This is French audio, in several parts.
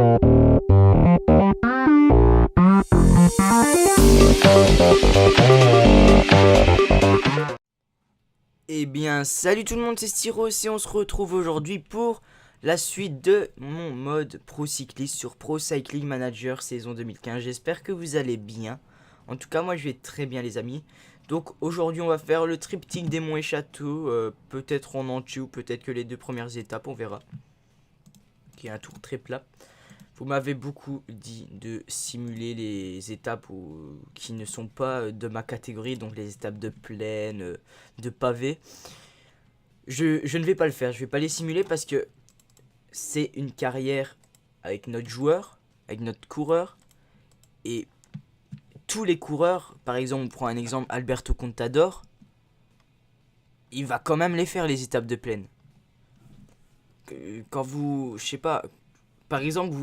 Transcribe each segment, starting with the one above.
Eh bien, salut tout le monde, c'est Styros et on se retrouve aujourd'hui pour la suite de mon mode Pro Cycliste sur Pro Cycling Manager saison 2015. J'espère que vous allez bien. En tout cas, moi je vais très bien les amis. Donc aujourd'hui on va faire le triptyque des monts et châteaux, peut-être en entier ou peut-être que les deux premières étapes, on verra. Qui est un tour très plat. Vous m'avez beaucoup dit de simuler les étapes qui ne sont pas de ma catégorie, donc les étapes de plaine, de pavé. Je ne vais pas le faire, je vais pas les simuler parce que c'est une carrière avec notre joueur, avec notre coureur. Et tous les coureurs, par exemple, on prend un exemple, Alberto Contador, il va quand même les faire les étapes de plaine. Quand vous, je sais pas, par exemple,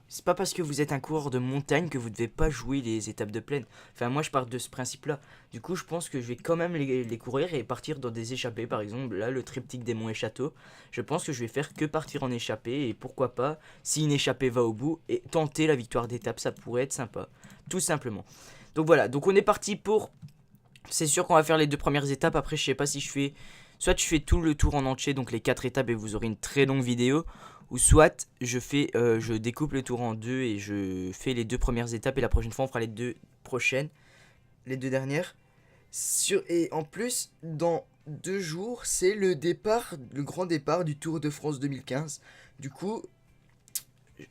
c'est pas parce que vous êtes un coureur de montagne que vous devez pas jouer les étapes de plaine. Enfin, moi je pars de ce principe-là. Du coup, je pense que je vais quand même les courir et partir dans des échappées. Par exemple, là, le triptyque des monts et châteaux. Je pense que je vais faire que partir en échappée. Et pourquoi pas, si une échappée va au bout, et tenter la victoire d'étape, ça pourrait être sympa. Tout simplement. Donc voilà, donc on est parti pour... C'est sûr qu'on va faire les deux premières étapes. Après, je sais pas si je fais... Soit je fais tout le tour en entier, donc les 4 étapes, et vous aurez une très longue vidéo. Ou soit je découpe le tour en deux et je fais les deux premières étapes. Et la prochaine fois, on fera les deux prochaines. Les deux dernières. Et en plus, dans 2 jours, c'est le grand départ du Tour de France 2015. Du coup,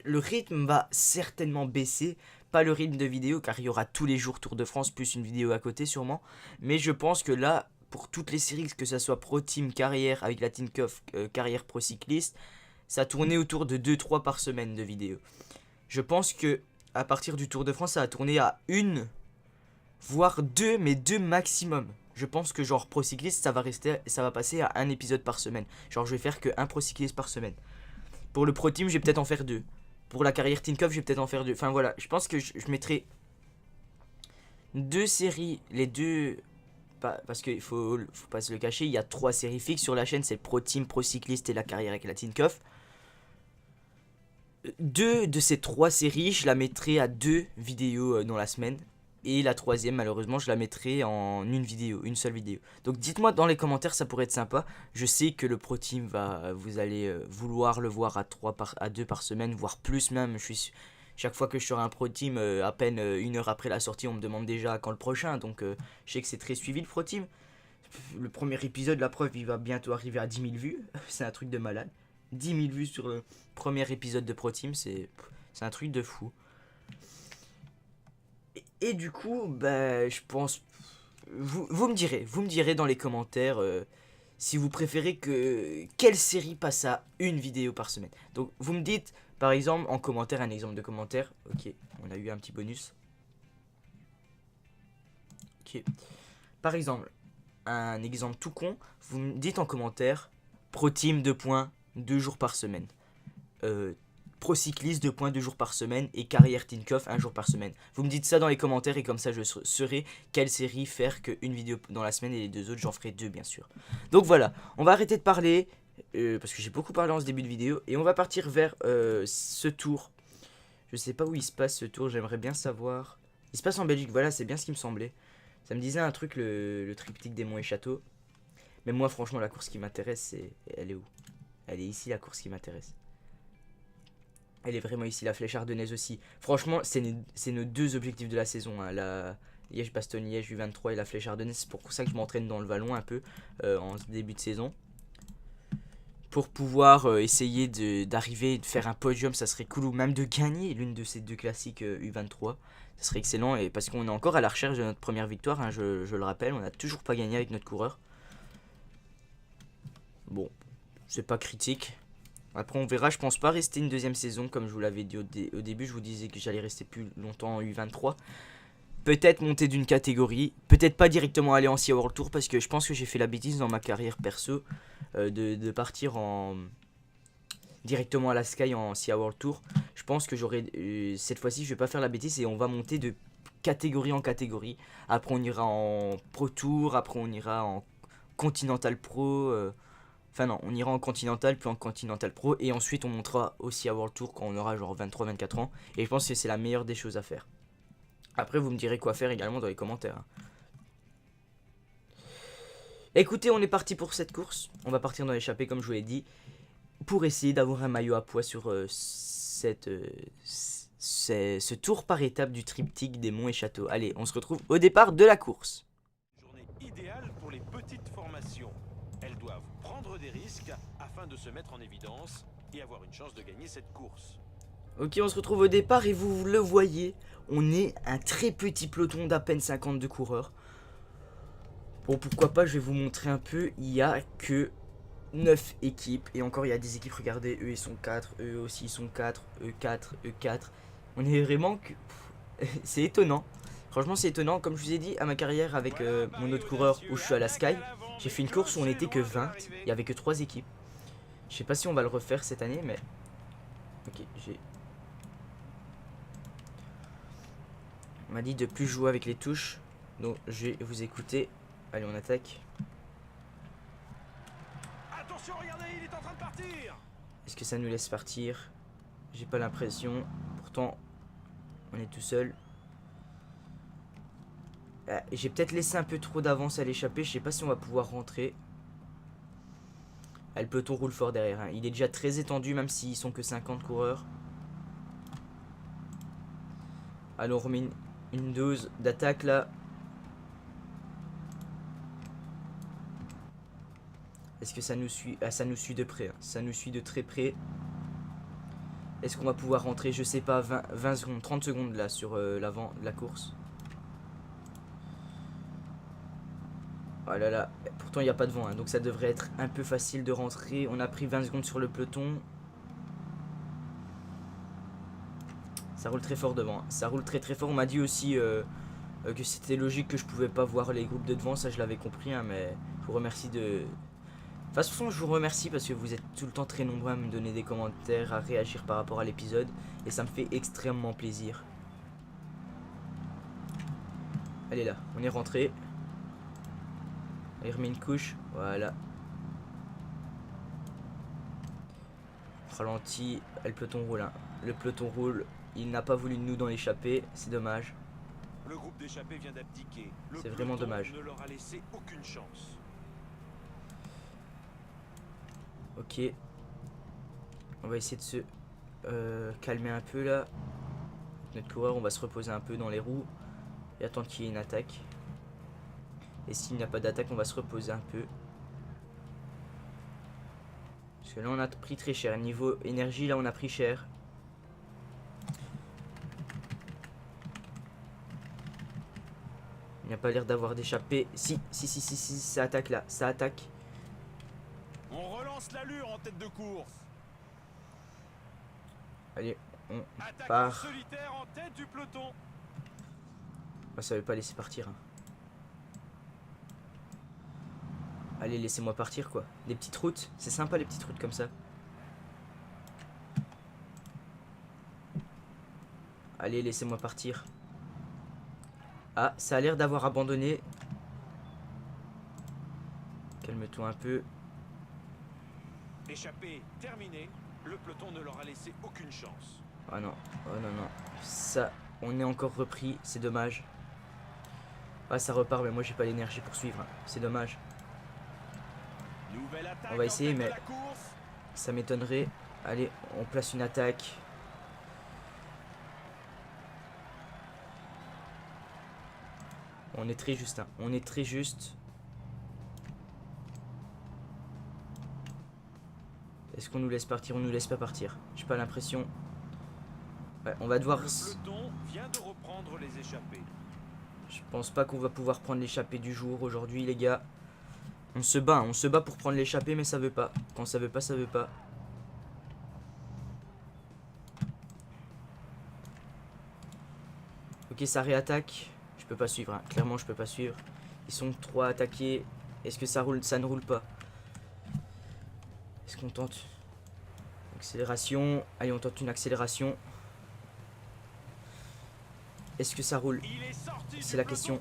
le rythme va certainement baisser. Pas le rythme de vidéo, car il y aura tous les jours Tour de France, plus une vidéo à côté sûrement. Mais je pense que là, pour toutes les séries, que ça soit Pro Team Carrière avec la Tinkoff Carrière Pro Cycliste, ça tournait autour de 2-3 par semaine de vidéos. Je pense que à partir du Tour de France, ça va tourner à 1, voire 2, mais 2 maximum. Je pense que genre Pro Cycliste, ça va passer à 1 épisode par semaine. Genre je vais faire que 1 Pro Cycliste par semaine. Pour le Pro Team, je vais peut-être en faire 2. Pour la carrière Tinkoff, je vais peut-être en faire 2. Enfin voilà, je pense que je mettrai 2 séries, les deux... Parce qu'il faut pas se le cacher, il y a 3 séries fixes sur la chaîne, c'est Pro Team, Pro Cycliste et la carrière avec la Tinkoff. 2 de ces 3 séries, je la mettrai à 2 vidéos dans la semaine. Et la troisième, malheureusement, je la mettrai en une seule vidéo. Donc dites-moi dans les commentaires, ça pourrait être sympa. Je sais que le Pro Team vous allez vouloir le voir à 2 par semaine, voire plus même. Chaque fois que je serai un Pro Team, à peine 1 heure après la sortie, on me demande déjà quand le prochain. Donc je sais que c'est très suivi le Pro Team. Le premier épisode, la preuve, il va bientôt arriver à 10 000 vues. C'est un truc de malade. 10 000 vues sur le premier épisode de Pro Team, c'est un truc de fou. Et du coup, bah, je pense... Vous me direz dans les commentaires si vous préférez quelle série passe à 1 vidéo par semaine. Donc vous me dites, par exemple, en commentaire, un exemple de commentaire. Ok, on a eu un petit bonus. Ok. Par exemple, un exemple tout con, vous me dites en commentaire, Pro Team 2 jours par semaine. Pro Cycliste 2 jours par semaine et Carrière Tinkoff 1 jour par semaine. Vous me dites ça dans les commentaires et comme ça je saurai quelle série faire qu'une vidéo dans la semaine et les 2 autres j'en ferai 2 bien sûr. Donc voilà, on va arrêter de parler parce que j'ai beaucoup parlé en ce début de vidéo et on va partir vers ce tour. Je sais pas où il se passe ce tour, j'aimerais bien savoir. Il se passe en Belgique, voilà, c'est bien ce qui me semblait. Ça me disait un truc, le triptyque des monts et châteaux. Mais moi franchement la course qui m'intéresse, elle est où? Elle est ici la course qui m'intéresse. Elle est vraiment ici, la flèche ardennaise aussi. Franchement, c'est nos 2 objectifs de la saison. Hein. La Liège-Bastogne-Liège U23 et la flèche ardennaise. C'est pour ça que je m'entraîne dans le vallon un peu en début de saison. Pour pouvoir essayer d'arriver, de faire un podium, ça serait cool. Ou même de gagner l'une de ces 2 classiques U23. Ça serait excellent. Et parce qu'on est encore à la recherche de notre première victoire. Hein, je le rappelle, on n'a toujours pas gagné avec notre coureur. Bon, c'est pas critique. Après on verra, je pense pas rester une 2e saison comme je vous l'avais dit au début, je vous disais que j'allais rester plus longtemps en U23. Peut-être monter d'une catégorie, peut-être pas directement aller en SIA World Tour parce que je pense que j'ai fait la bêtise dans ma carrière perso de partir directement à la Sky en SIA World Tour. Je pense que cette fois-ci je vais pas faire la bêtise et on va monter de catégorie en catégorie. Après on ira en Pro Tour, après on ira en Continental Pro. Enfin non, on ira en Continental, puis en Continental Pro, et ensuite on montera aussi à World Tour quand on aura genre 23-24 ans. Et je pense que c'est la meilleure des choses à faire. Après, vous me direz quoi faire également dans les commentaires. Écoutez, on est parti pour cette course. On va partir dans l'échappée, comme je vous l'ai dit, pour essayer d'avoir un maillot à poids sur ce tour par étape du triptyque des monts et châteaux. Allez, on se retrouve au départ de la course. Journée idéale pour les petites formations. Elles doivent prendre des risques afin de se mettre en évidence et avoir une chance de gagner cette course. Ok, on se retrouve au départ et vous le voyez, on est un très petit peloton d'à peine 52 coureurs. Bon, pourquoi pas, je vais vous montrer un peu. Il y a que 9 équipes. Et encore, il y a des équipes, regardez, eux ils sont 4, eux aussi ils sont 4, eux 4, eux 4. On est vraiment que... c'est étonnant. Franchement, c'est étonnant. Comme je vous ai dit, à ma carrière avec mon autre coureur où je suis à la Sky, j'ai fait une course où on n'était que 20. Il n'y avait que 3 équipes. Je sais pas si on va le refaire cette année, mais... Ok, j'ai... On m'a dit de plus jouer avec les touches. Donc, je vais vous écouter. Allez, on attaque. Attention, regardez, il est en train de partir. Est-ce que ça nous laisse partir? J'ai pas l'impression. Pourtant, on est tout seul. J'ai peut-être laissé un peu trop d'avance à l'échapper. Je sais pas si on va pouvoir rentrer. Le peloton roule fort derrière. Hein. Il est déjà très étendu, même s'ils sont que 50 coureurs. Alors, on remet une dose d'attaque là. Est-ce que ça nous suit? Ah, ça nous suit de près. Hein. Ça nous suit de très près. Est-ce qu'on va pouvoir rentrer? Je sais pas, 20 secondes, 30 secondes là sur l'avant de la course. Oh là là, pourtant il n'y a pas de vent, hein, donc ça devrait être un peu facile de rentrer. On a pris 20 secondes sur le peloton. Ça roule très fort devant, hein. Ça roule très très fort. On m'a dit aussi que c'était logique que je pouvais pas voir les groupes de devant, ça je l'avais compris, hein, mais je vous remercie de... De toute façon, je vous remercie parce que vous êtes tout le temps très nombreux à me donner des commentaires, à réagir par rapport à l'épisode, et ça me fait extrêmement plaisir. Allez là, on est rentré. Il remet une couche, voilà. Ralenti, le peloton roule. Hein. Le peloton roule, il n'a pas voulu de nous dans l'échappée, c'est dommage. Le groupe d'échappés vient d'abdiquer. C'est vraiment dommage. Ne leur a laissé aucune chance. Ok. On va essayer de se calmer un peu là. Notre coureur, on va se reposer un peu dans les roues et attendre qu'il y ait une attaque. Et s'il n'y a pas d'attaque, on va se reposer un peu. Parce que là, on a pris très cher. Niveau énergie, là, on a pris cher. Il n'y a pas l'air d'avoir d'échappée. Si, ça attaque là. Ça attaque. On relance l'allure en tête de course. Allez, on Attaque part. en solitaire en tête du peloton. Ah, ça veut pas laisser partir. Hein. Allez, laissez-moi partir quoi. Des petites routes, c'est sympa les petites routes comme ça. Allez, laissez-moi partir. Ah, ça a l'air d'avoir abandonné. Calme-toi un peu. Échappé terminé. Le peloton ne leur a laissé aucune chance. Ah non, oh non, non. Ça, on est encore repris, c'est dommage. Ah, ça repart, mais moi j'ai pas l'énergie pour suivre. Hein. C'est dommage. Nouvelle attaque On va essayer, en tête mais de la course. ça m'étonnerait. Allez, on place une attaque. On est très juste, hein. On est très juste. Est-ce qu'on nous laisse partir? On nous laisse pas partir. J'ai pas l'impression. Ouais, on va devoir... Le peloton vient de reprendre les échappés. Je pense pas qu'on va pouvoir prendre l'échappée du jour aujourd'hui, les gars. On se bat pour prendre l'échappée, mais ça veut pas. Quand ça veut pas, ça veut pas. Ok, ça réattaque. Je peux pas suivre, hein. Clairement, je peux pas suivre. Ils sont 3 attaqués. Est-ce que ça roule? Ça ne roule pas. Est-ce qu'on tente? Accélération. Allez, on tente une accélération. Est-ce que ça roule? C'est la question.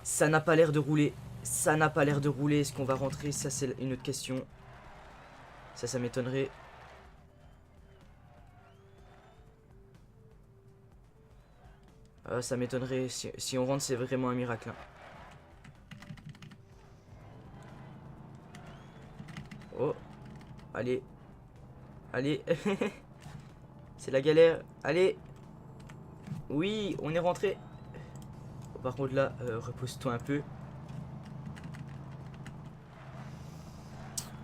Ça n'a pas l'air de rouler. Ça n'a pas l'air de rouler. Est-ce qu'on va rentrer? Ça, c'est une autre question. Ça m'étonnerait. Ça m'étonnerait. Si on rentre, c'est vraiment un miracle. Hein. Oh. Allez. Allez. C'est la galère. Allez. Oui, on est rentré. Oh, par contre là, repose-toi un peu.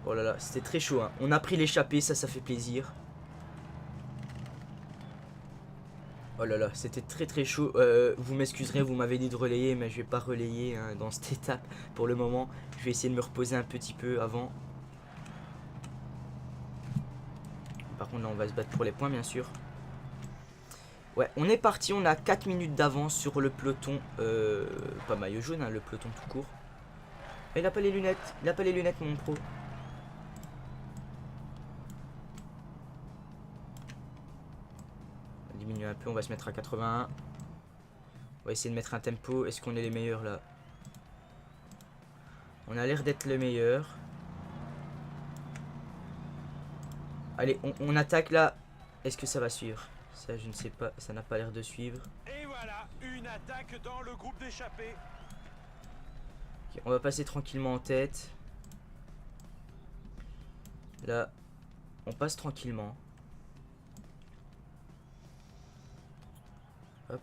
Oh là là, c'était très chaud. Hein. On a pris l'échappée, ça fait plaisir. Oh là là, c'était très chaud. Vous m'excuserez, vous m'avez dit de relayer, mais je vais pas relayer hein, dans cette étape pour le moment. Je vais essayer de me reposer un petit peu avant. Par contre là on va se battre pour les points bien sûr. Ouais, on est parti, on a 4 minutes d'avance sur le peloton. Pas maillot jaune, hein, le peloton tout court. Et il a pas les lunettes, mon pro. On va diminuer un peu, on va se mettre à 81. On va essayer de mettre un tempo. Est-ce qu'on est les meilleurs là? On a l'air d'être les meilleurs. Allez, on attaque là. Est-ce que ça va suivre? Ça, je ne sais pas. Ça n'a pas l'air de suivre. Et voilà, une attaque dans le groupe d'échappés. Okay, on va passer tranquillement en tête. Là, on passe tranquillement. Hop.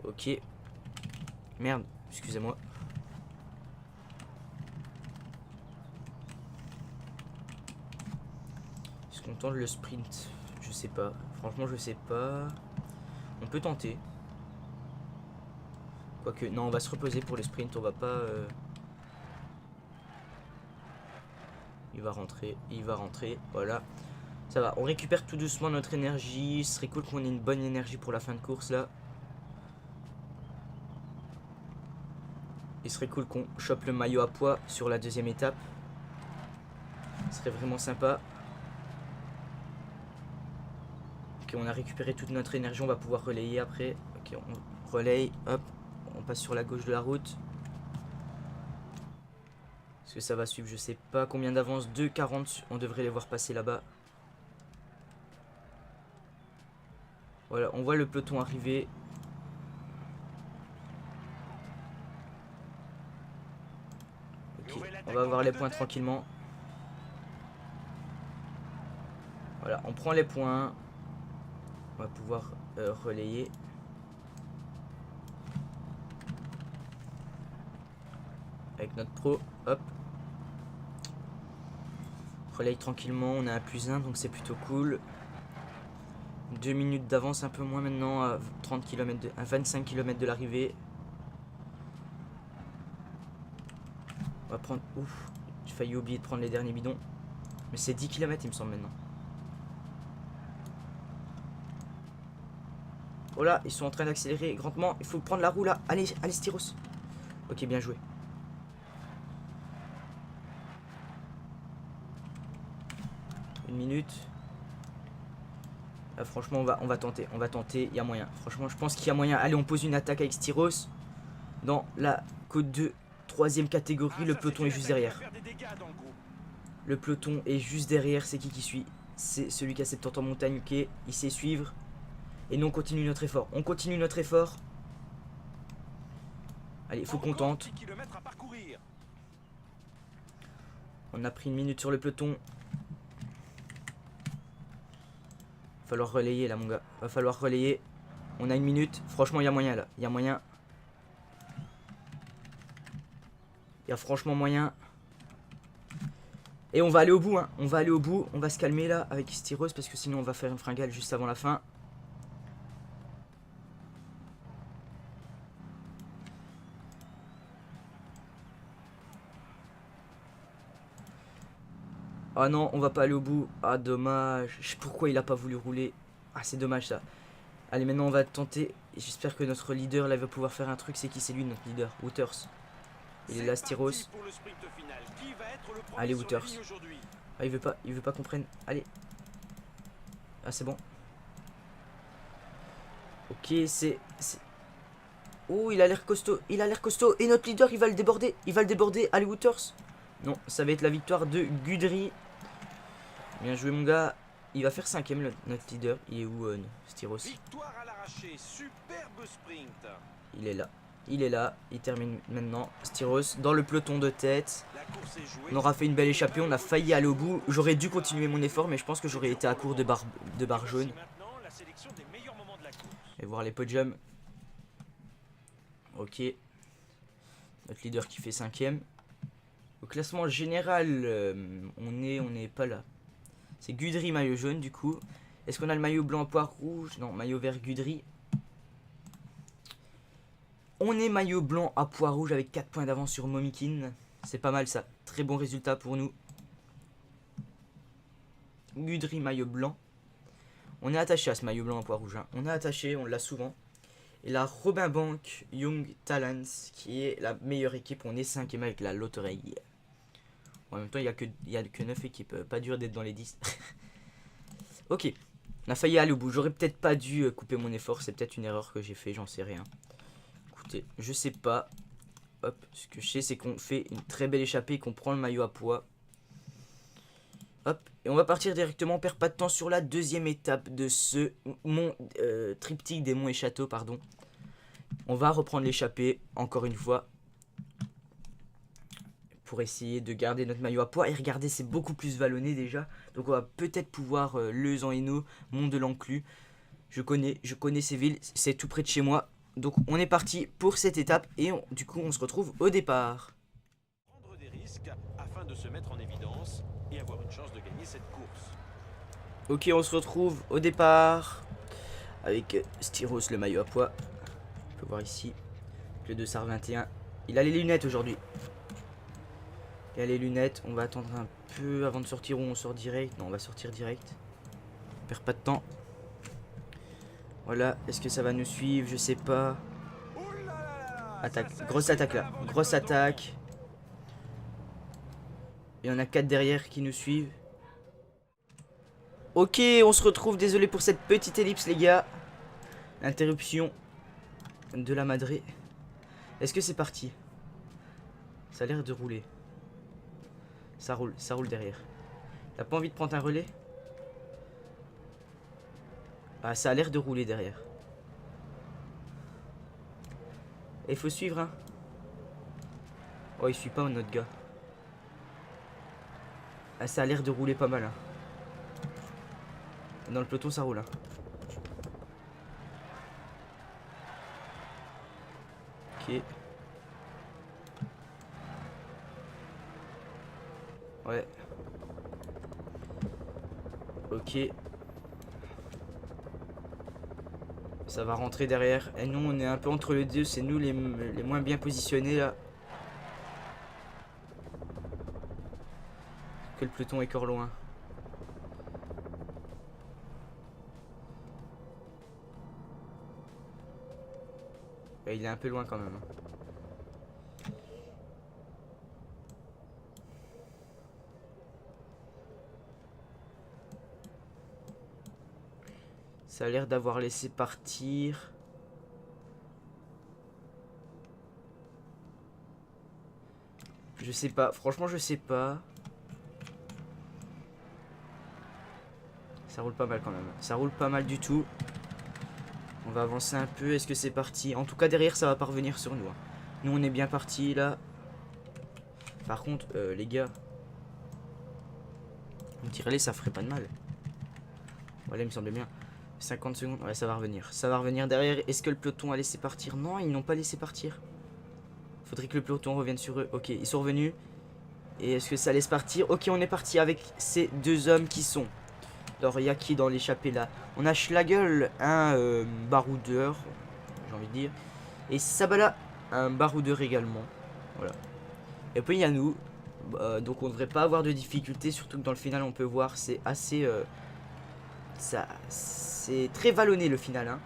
Ok. Merde, excusez-moi. Est-ce qu'on tente le sprint? Je sais pas. Franchement, je sais pas. On peut tenter. Quoique, non, on va se reposer pour le sprint. On va pas... Il va rentrer. Voilà. Ça va. On récupère tout doucement notre énergie. Ce serait cool qu'on ait une bonne énergie pour la fin de course, là. Il serait cool qu'on chope le maillot à poids sur la deuxième étape. Ce serait vraiment sympa. Ok, on a récupéré toute notre énergie. On va pouvoir relayer après. Ok, on relaye. Hop. On passe sur la gauche de la route. Est-ce que ça va suivre? Je sais pas combien d'avance. 2,40. On devrait les voir passer là-bas. Voilà, on voit le peloton arriver. Ok, on va avoir les points tranquillement. Voilà, on prend les points. On va pouvoir relayer. Avec notre pro, hop. Relaye tranquillement, on a un +1 donc c'est plutôt cool. 2 minutes d'avance, un peu moins maintenant, à 30 km à 25 km de l'arrivée. On va prendre... Ouf, j'ai failli oublier de prendre les derniers bidons. Mais c'est 10 km il me semble maintenant. Oh là, ils sont en train d'accélérer grandement. Il faut prendre la roue là. Allez, allez Styros. Ok, bien joué. Une minute. Là, franchement, on va tenter. On va tenter. Il y a moyen. Franchement, je pense qu'il y a moyen. Allez, on pose une attaque avec Styros. Dans la côte 2, 3ème catégorie. Le peloton est juste derrière. Le peloton est juste derrière. C'est qui suit? C'est celui qui a 70 en montagne. Ok, il sait suivre. Et nous, on continue notre effort. On continue notre effort. Allez, il faut qu'on tente. On a pris une minute sur le peloton. Va falloir relayer là mon gars. Va falloir relayer. On a une minute. Franchement il y a moyen là. Il y a moyen. Il y a franchement moyen. Et on va aller au bout hein. On va aller au bout. On va se calmer là avec Styros parce que sinon on va faire une fringale juste avant la fin. Ah non, on va pas aller au bout. Ah dommage. Je sais pourquoi il a pas voulu rouler. Ah c'est dommage ça. Allez maintenant on va tenter. J'espère que notre leader là va pouvoir faire un truc. C'est qui? C'est lui notre leader, Wouters. Il est là Styros. Allez Wouters. Ah il veut pas qu'on prenne. Allez. Ah c'est bon. Ok c'est... Oh il a l'air costaud. Il a l'air costaud. Et notre leader il va le déborder. Il va le déborder. Allez Wouters. Non, ça va être la victoire de Gudry. Bien joué mon gars. Il va faire 5ème notre leader. Il est où Styros? Victoire à l'arraché, superbe sprint. Il est là. Il est là. Il termine maintenant. Styros dans le peloton de tête. La course est jouée. On aura fait une belle échappée. On a failli aller au bout. J'aurais dû continuer mon effort, mais je pense que j'aurais été à court de barre jaune. Maintenant, la sélection des meilleurs moments de la course. Et voir les podiums. Ok. Notre leader qui fait 5ème. Au classement général, on n'est pas là. C'est Gudry maillot jaune du coup. Est-ce qu'on a le maillot blanc à poire rouge? Non, maillot vert Gudry. On est maillot blanc à poire rouge avec 4 points d'avance sur Momikin. C'est pas mal ça. Très bon résultat pour nous. Gudry maillot blanc. On est attaché à ce maillot blanc à poire rouge. Hein. On est attaché, on l'a souvent. Et la Robin Bank Young Talents qui est la meilleure équipe. On est 5ème avec la loterie. En même temps, il n'y a que 9 équipes. Pas dur d'être dans les 10. Ok. On a failli aller au bout. J'aurais peut-être pas dû couper mon effort. C'est peut-être une erreur que j'ai fait. J'en sais rien. Écoutez, je sais pas. Hop. Ce que je sais, c'est qu'on fait une très belle échappée. Qu'on prend le maillot à poids. Hop. Et on va partir directement. On perd pas de temps sur la deuxième étape de ce triptyque des monts et châteaux. Pardon. On va reprendre l'échappée. Encore une fois. Pour essayer de garder notre maillot à poids. Et regardez, c'est beaucoup plus vallonné déjà. Donc on va peut-être pouvoir Leuze en Hainaut, Mont de l'Enclus. Je connais ces villes, c'est tout près de chez moi. Donc on est parti pour cette étape et du coup on se retrouve au départ. Prendre des risques afin de se mettre en évidence et avoir une chance de gagner cette course. Ok, on se retrouve au départ avec Styros le maillot à poids. On peut voir ici le 221. Il a les lunettes aujourd'hui. Il a les lunettes, on va attendre un peu avant de sortir ou on sort direct. Non, on va sortir direct. On perd pas de temps. Voilà, est-ce que ça va nous suivre? Je sais pas. Attaque, grosse attaque là. Grosse attaque. Il y en a 4 derrière qui nous suivent. Ok, on se retrouve. Désolé pour cette petite ellipse les gars. Interruption de la madré. Est-ce que c'est parti? Ça a l'air de rouler. Ça roule derrière. T'as pas envie de prendre un relais? Ah, ça a l'air de rouler derrière. Et il faut suivre, hein. Oh, il suit pas notre gars. Ah, ça a l'air de rouler pas mal, hein. Dans le peloton, ça roule, hein. Ok. Ouais. Ok. Ça va rentrer derrière. Et nous, on est un peu entre les deux. C'est nous les moins bien positionnés, là. Que le peloton est encore loin. Ouais, il est un peu loin quand même. Ça a l'air d'avoir laissé partir. Je sais pas. Franchement, je sais pas. Ça roule pas mal quand même. Ça roule pas mal du tout. On va avancer un peu. Est-ce que c'est parti? En tout cas, derrière, ça va pas revenir sur nous. Hein. Nous, on est bien parti là. Par contre, les gars. On tirerait, ça ferait pas de mal. Voilà, il me semblait bien. 50 secondes. Ouais, ça va revenir. Ça va revenir derrière. Est-ce que le peloton a laissé partir? Non, ils n'ont pas laissé partir. Faudrait que le peloton revienne sur eux. Ok, ils sont revenus. Et est-ce que ça laisse partir? Ok, on est parti avec ces deux hommes qui sont. Alors, il y a qui dans l'échappée là? On a Schlagel, un baroudeur, j'ai envie de dire. Et Sabala, un baroudeur également. Voilà. Et puis il y a nous. Donc on devrait pas avoir de difficultés. Surtout que dans le final, on peut voir, c'est assez... c'est très vallonné le final. Hein.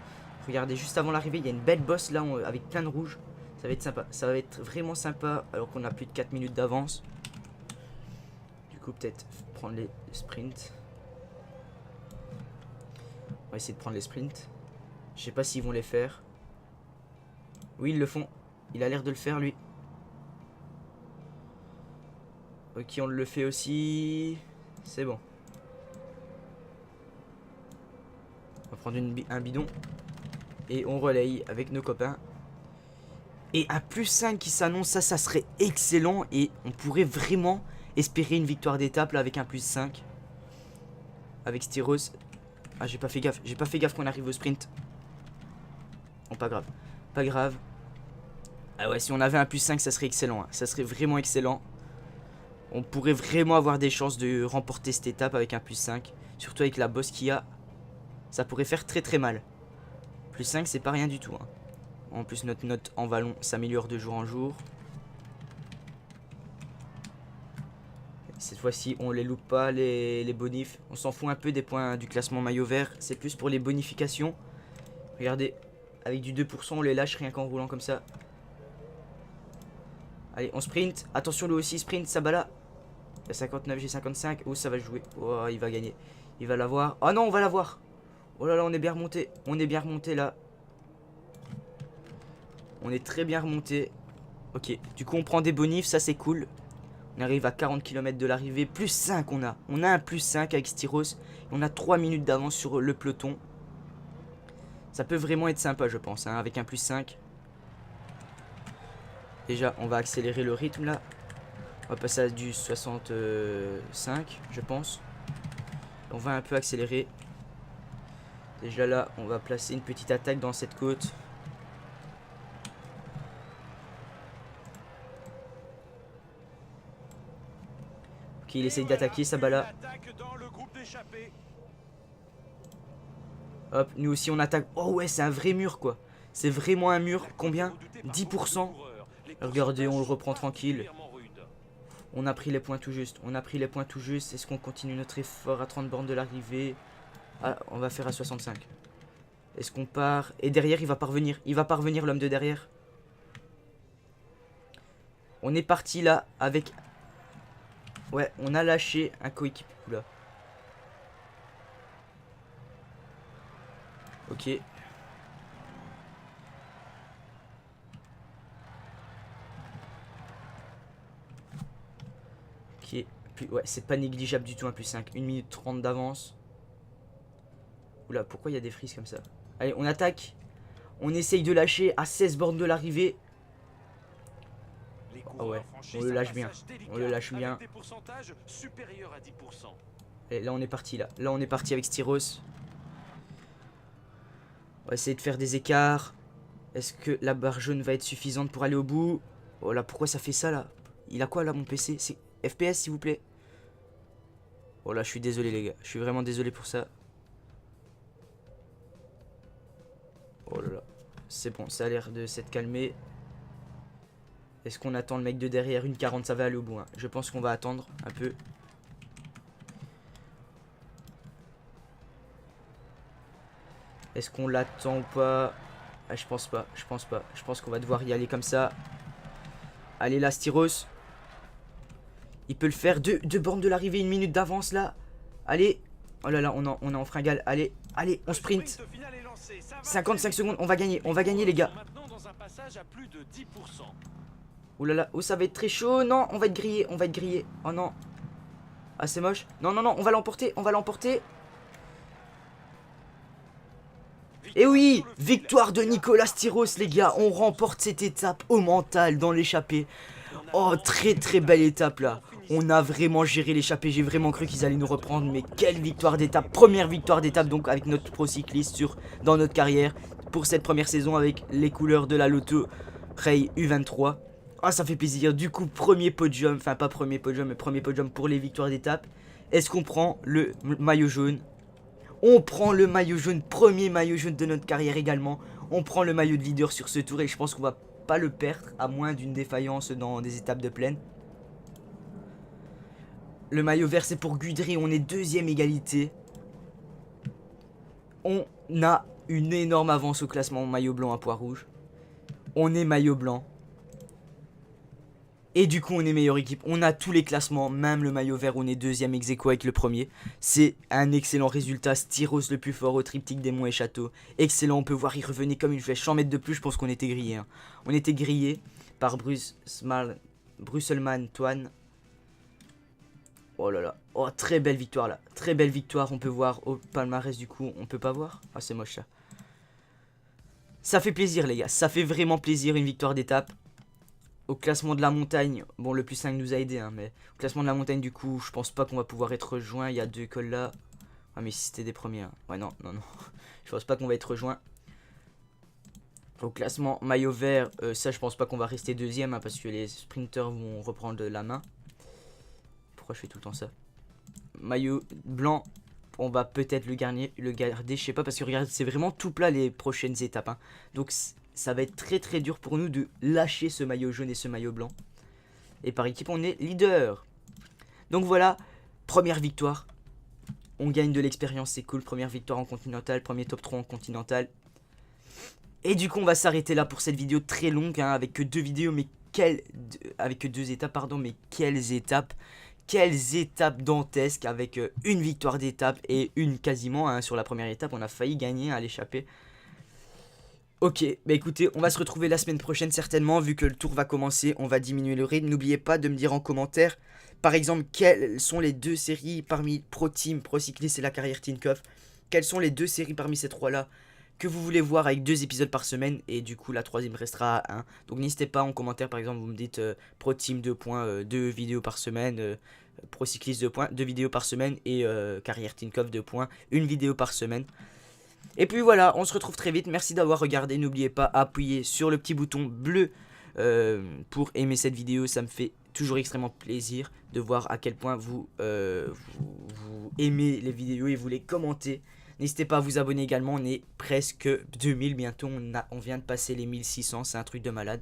Regardez, juste avant l'arrivée, il y a une belle bosse là avec plein de rouge. Ça va être sympa. Ça va être vraiment sympa alors qu'on a plus de 4 minutes d'avance. Du coup, peut-être prendre les sprints. On va essayer de prendre les sprints. Je sais pas s'ils vont les faire. Oui, ils le font. Il a l'air de le faire, lui. Ok, on le fait aussi. C'est bon. On va prendre un bidon. Et on relaye avec nos copains. Et un +5 qui s'annonce, ça serait excellent. Et on pourrait vraiment espérer une victoire d'étape là avec un +5. Avec Styros. Ah, j'ai pas fait gaffe qu'on arrive au sprint. Bon, pas grave. Pas grave. Ah ouais, si on avait un +5, ça serait excellent. Hein. Ça serait vraiment excellent. On pourrait vraiment avoir des chances de remporter cette étape avec un +5. Surtout avec la bosse qu'il y a. Ça pourrait faire très très mal. +5, c'est pas rien du tout. Hein. En plus, notre note en vallon s'améliore de jour en jour. Cette fois-ci, on les loupe pas, les bonifs. On s'en fout un peu des points du classement maillot vert. C'est plus pour les bonifications. Regardez, avec du 2%, on les lâche rien qu'en roulant comme ça. Allez, on sprint. Attention, lui aussi sprint, Sabala. Il y a 59, j'ai 55. Oh, ça va jouer. Oh, il va gagner. Il va l'avoir. Oh non, on va l'avoir. Oh là là, on est bien remonté. On est bien remonté là. On est très bien remonté. Ok, du coup, on prend des bonifs. Ça, c'est cool. On arrive à 40 km de l'arrivée. +5 on a. On a un +5 avec Styros. On a 3 minutes d'avance sur le peloton. Ça peut vraiment être sympa, je pense, hein, avec un +5. Déjà, on va accélérer le rythme là. On va passer à du 65, je pense. On va un peu accélérer. Déjà là, on va placer une petite attaque dans cette côte. Ok, il essaye d'attaquer, Sabala. Hop, nous aussi on attaque. Oh ouais, c'est un vrai mur quoi. C'est vraiment un mur. Combien? 10%. Regardez, on le reprend tranquille. On a pris les points tout juste. On a pris les points tout juste. Est-ce qu'on continue notre effort à 30 bornes de l'arrivée? Ah, on va faire à 65. Est-ce qu'on part? Et derrière, il va parvenir. Il va parvenir, l'homme de derrière. On est parti là avec... Ouais, on a lâché un coéquipier. Oula. Ok. Ok. Ouais, c'est pas négligeable du tout un +5. 1 minute 30 d'avance. Oula, pourquoi il y a des frises comme ça? Allez, on attaque. On essaye de lâcher à 16 bornes de l'arrivée. Ah ouais, on le lâche bien. On le lâche bien. Et là, on est parti là. Là, on est parti avec Styros. On va essayer de faire des écarts. Est-ce que la barre jaune va être suffisante pour aller au bout? Oh là, pourquoi ça fait ça là? Il a quoi là, mon PC? C'est FPS, s'il vous plaît. Oh là, je suis désolé, les gars. Je suis vraiment désolé pour ça. Oh là là. C'est bon, ça a l'air de s'être calmé. Est-ce qu'on attend le mec de derrière? Une 40, ça va aller au bout. Hein. Je pense qu'on va attendre un peu. Est-ce qu'on l'attend ou pas? Ah, je pense pas, je pense pas. Je pense qu'on va devoir y aller comme ça. Allez là, Styros. Il peut le faire. Deux bornes de l'arrivée, 1 minute d'avance là. Allez. Oh là là, on est en fringale. Allez, allez, on sprint. 55 secondes, on va gagner les gars. Oh là là, oh ça va être très chaud. Non, on va être grillé, on va être grillé. Oh non. Ah c'est moche. Non, non, non, on va l'emporter, on va l'emporter. Et oui, victoire de Nicolas Styros les gars. On remporte cette étape au mental dans l'échappée. Oh très très belle étape là. On a vraiment géré l'échappée. J'ai vraiment cru qu'ils allaient nous reprendre. Mais quelle victoire d'étape. Première victoire d'étape donc avec notre pro cycliste dans notre carrière. Pour cette première saison avec les couleurs de la Lotto Ray U23. Ah ça fait plaisir. Du coup premier podium. Enfin pas premier podium mais premier podium pour les victoires d'étape. Est-ce qu'on prend le maillot jaune? On prend le maillot jaune. Premier maillot jaune de notre carrière également. On prend le maillot de leader sur ce tour. Et je pense qu'on va pas le perdre. À moins d'une défaillance dans des étapes de plaine. Le maillot vert c'est pour Gudry, on est deuxième égalité. On a une énorme avance au classement maillot blanc à poids rouge. On est maillot blanc. Et du coup on est meilleure équipe. On a tous les classements, même le maillot vert on est deuxième ex aequo avec le premier. C'est un excellent résultat. Styros le plus fort au triptyque des monts et châteaux. Excellent, on peut voir il revenait comme une flèche. 100 mètres de plus, je pense qu'on était grillé. Hein. On était grillé par Brusselman Toine. Oh là là. Oh, très belle victoire là. Très belle victoire. On peut voir au palmarès du coup. On peut pas voir. Ah, c'est moche ça. Ça fait plaisir les gars. Ça fait vraiment plaisir une victoire d'étape. Au classement de la montagne. Bon, le plus 5 nous a aidé. Hein, mais au classement de la montagne du coup, je pense pas qu'on va pouvoir être rejoint. Il y a 2 cols là. Ah, mais si c'était des premiers. Hein. Ouais, non, non, non. Je pense pas qu'on va être rejoint. Au classement maillot vert, ça je pense pas qu'on va rester deuxième hein, parce que les sprinters vont reprendre la main. Pourquoi je fais tout le temps ça? Maillot blanc, on va peut-être le garder, je sais pas, parce que regarde, c'est vraiment tout plat les prochaines étapes. Hein. Donc ça va être très très dur pour nous de lâcher ce maillot jaune et ce maillot blanc. Et par équipe, on est leader. Donc voilà, première victoire. On gagne de l'expérience, c'est cool. Première victoire en continental, premier top 3 en continental. Et du coup on va s'arrêter là pour cette vidéo très longue hein, avec que 2 vidéos mais avec que 2 étapes pardon, mais quelles étapes dantesques avec une victoire d'étape et une quasiment hein, sur la première étape on a failli gagner à l'échappée. Ok, bah écoutez, on va se retrouver la semaine prochaine certainement vu que le tour va commencer, on va diminuer le rythme. N'oubliez pas de me dire en commentaire par exemple quelles sont les 2 séries parmi Pro Team, Pro Cyclist et la carrière Tinkoff. Quelles sont les 2 séries parmi ces 3 là que vous voulez voir avec 2 épisodes par semaine et du coup la 3ème restera à 1. Donc n'hésitez pas en commentaire par exemple vous me dites Pro Team 2 points, 2 vidéos par semaine, Pro Cyclist 2 points, 2 vidéos par semaine et Carrière Tinkoff 2 points, 1 vidéo par semaine. Et puis voilà, on se retrouve très vite, merci d'avoir regardé, n'oubliez pas d'appuyer sur le petit bouton bleu pour aimer cette vidéo, ça me fait toujours extrêmement plaisir de voir à quel point vous aimez les vidéos et vous les commentez. N'hésitez pas à vous abonner également, on est presque 2000 bientôt, on vient de passer les 1600, c'est un truc de malade.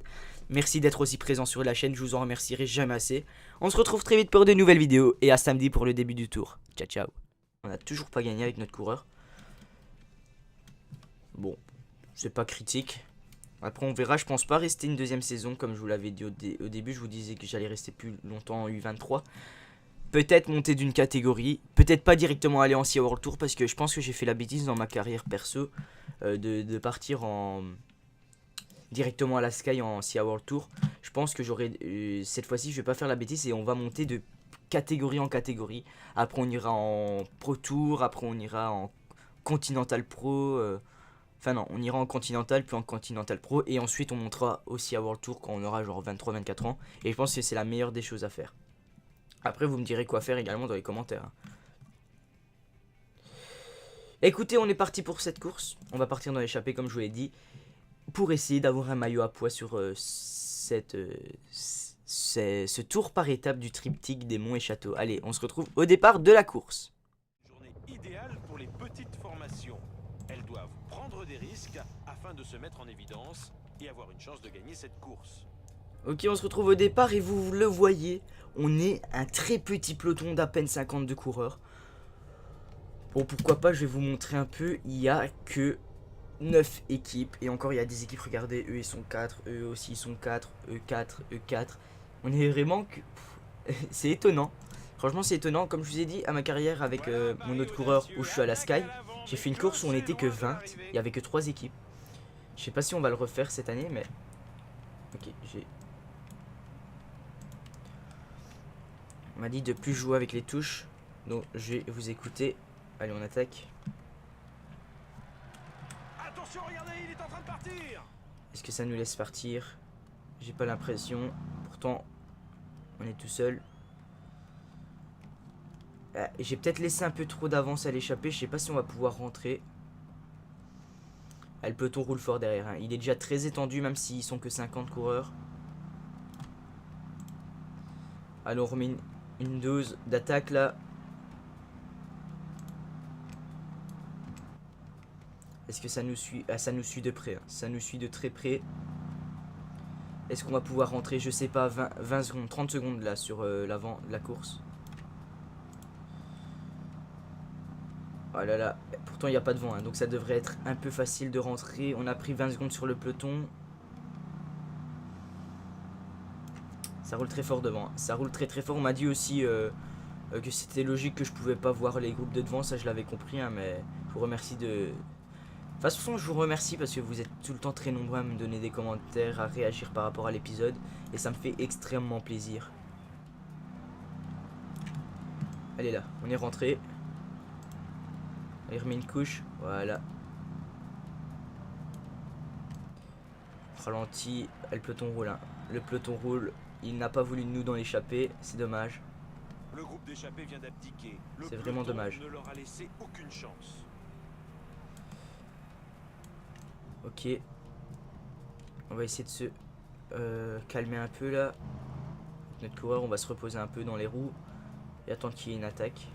Merci d'être aussi présent sur la chaîne, je vous en remercierai jamais assez. On se retrouve très vite pour de nouvelles vidéos et à samedi pour le début du tour. Ciao ciao. On n'a toujours pas gagné avec notre coureur. Bon, c'est pas critique. Après on verra, je pense pas rester une 2ème saison comme je vous l'avais dit au début, je vous disais que j'allais rester plus longtemps en U23. Peut-être monter d'une catégorie, peut-être pas directement aller en SIA World Tour parce que je pense que j'ai fait la bêtise dans ma carrière perso de partir directement à la Sky en SIA World Tour. Je pense que j'aurais cette fois-ci je vais pas faire la bêtise et on va monter de catégorie en catégorie. Après on ira en Pro Tour, après on ira en Continental Pro, enfin non, on ira en Continental puis en Continental Pro et ensuite on montera au SIA World Tour quand on aura genre 23-24 ans et je pense que c'est la meilleure des choses à faire. Après vous me direz quoi faire également dans les commentaires. Écoutez, on est parti pour cette course. On va partir dans l'échappée comme je vous l'ai dit. Pour essayer d'avoir un maillot à poids sur ce tour par étape du triptyque des monts et châteaux. Allez, on se retrouve au départ de la course. Journée idéale pour les petites formations. Elles doivent prendre des risques afin de se mettre en évidence et avoir une chance de gagner cette course. Ok, on se retrouve au départ et vous le voyez, on est un très petit peloton d'à peine 52 coureurs. Bon, pourquoi pas, je vais vous montrer un peu, il y a que 9 équipes. Et encore, il y a des équipes, regardez, eux ils sont 4, eux aussi ils sont 4, eux 4, eux 4. On est vraiment que... c'est étonnant. Franchement, c'est étonnant. Comme je vous ai dit, à ma carrière avec mon autre coureur où je suis à la Sky, j'ai fait une course où on n'était que 20, il n'y avait que 3 équipes. Je sais pas si on va le refaire cette année, mais... Ok, on m'a dit de plus jouer avec les touches, donc je vais vous écouter. Allez, on attaque. Attention, regardez, il est en train de partir. Est-ce que ça nous laisse partir? J'ai pas l'impression. Pourtant, on est tout seul. J'ai peut-être laissé un peu trop d'avance à l'échappée. Je sais pas si on va pouvoir rentrer. Le peloton roule fort derrière. Hein. Il est déjà très étendu, même s'ils sont que 50 coureurs. Allez, on remet une dose d'attaque là. Est-ce que ça nous suit? Ah, ça nous suit de près. Hein. Ça nous suit de très près. Est-ce qu'on va pouvoir rentrer? Je sais pas, 20 secondes, 30 secondes là sur l'avant de la course. Oh là là, pourtant il n'y a pas de vent, hein, donc ça devrait être un peu facile de rentrer. On a pris 20 secondes sur le peloton. Ça roule très fort devant, hein. Ça roule très très fort. On m'a dit aussi que c'était logique que je pouvais pas voir les groupes de devant, ça je l'avais compris, hein, mais je vous remercie de... De toute façon, je vous remercie parce que vous êtes tout le temps très nombreux à me donner des commentaires, à réagir par rapport à l'épisode, et ça me fait extrêmement plaisir. Elle est là, on est rentré. Elle remet une couche, voilà. Ralenti, le peloton roule. Hein. Le peloton roule, il n'a pas voulu de nous dans l'échappée, c'est dommage. Le groupe d'échappés vient d'abdiquer. C'est vraiment dommage. Ne leur a laissé aucune chance. Ok. On va essayer de se calmer un peu là. Notre coureur, on va se reposer un peu dans les roues et attendre qu'il y ait une attaque.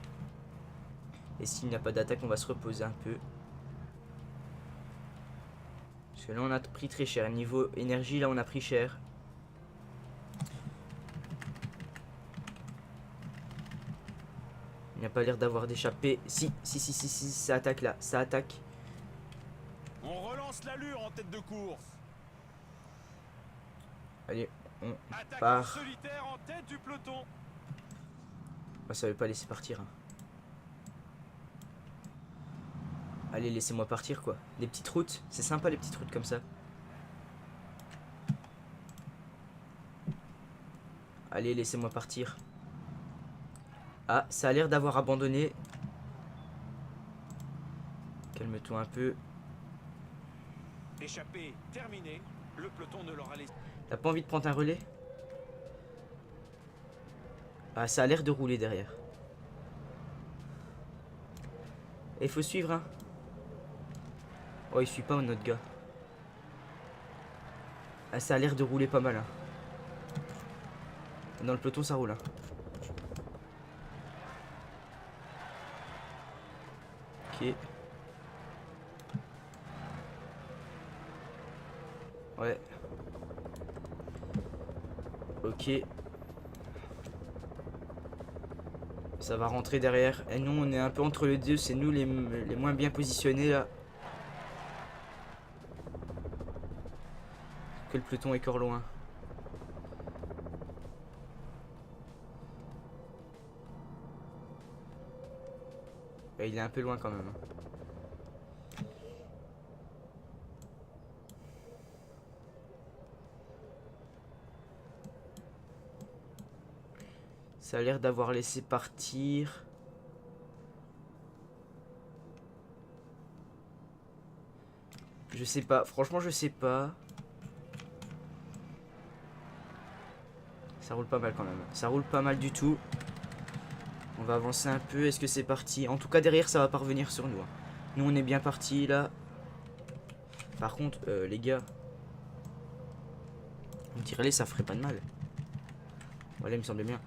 Et s'il n'y a pas d'attaque, on va se reposer un peu. Parce que là, on a pris très cher. Niveau énergie, là, on a pris cher. Il n'y a pas l'air d'avoir d'échappée. Si, ça attaque là. Ça attaque. On relance l'allure en tête de course. Allez, on Attaque part. solitaire en tête du peloton. Oh, ça veut pas laisser partir. Hein. Allez, laissez-moi partir quoi. Des petites routes, c'est sympa les petites routes comme ça. Allez, laissez-moi partir. Ah, ça a l'air d'avoir abandonné. Calme-toi un peu. Échappé terminé. Le peloton ne leur a laissé. T'as pas envie de prendre un relais? Ah, ça a l'air de rouler derrière. Et il faut suivre, hein. Oh, il suit pas notre gars. Ah, ça a l'air de rouler pas mal, hein. Dans le peloton, ça roule, hein. Ok. Ouais. Ok. Ça va rentrer derrière. Et nous, on est un peu entre les deux. C'est nous les moins bien positionnés, là. Que le peloton est encore loin. Et il est un peu loin quand même. Ça a l'air d'avoir laissé partir. Je sais pas. Franchement, je sais pas. Ça roule pas mal quand même. Ça roule pas mal du tout. On va avancer un peu. Est-ce que c'est parti? En tout cas, derrière, ça va pas revenir sur nous. Hein. Nous, on est bien parti là. Par contre, les gars. On dirait ça ferait pas de mal. Voilà, il me semblait bien.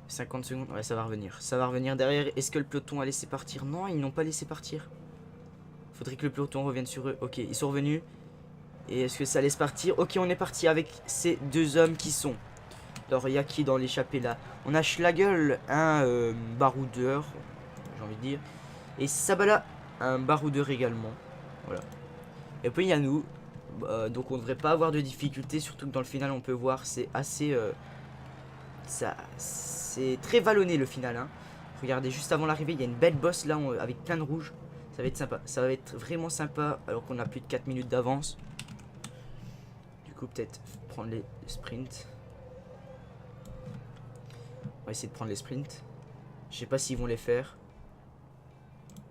50 secondes. Ouais, ça va revenir. Ça va revenir derrière. Est-ce que le peloton a laissé partir? Non, ils n'ont pas laissé partir. Faudrait que le peloton revienne sur eux. Ok, ils sont revenus. Et est-ce que ça laisse partir? Ok, on est parti avec ces deux hommes qui sont... Alors, il y a qui dans l'échappée là? On a Schlagel, un baroudeur, j'ai envie de dire. Et Sabala, un baroudeur également. Voilà. Et puis il y a nous. Donc on devrait pas avoir de difficultés, surtout que dans le final on peut voir, c'est assez... c'est très vallonné le final. Hein. Regardez, juste avant l'arrivée, il y a une belle bosse là, avec plein de rouge. Ça va être sympa. Ça va être vraiment sympa, alors qu'on a plus de 4 minutes d'avance. Du coup, peut-être prendre les sprints. On va essayer de prendre les sprints. Je sais pas s'ils vont les faire.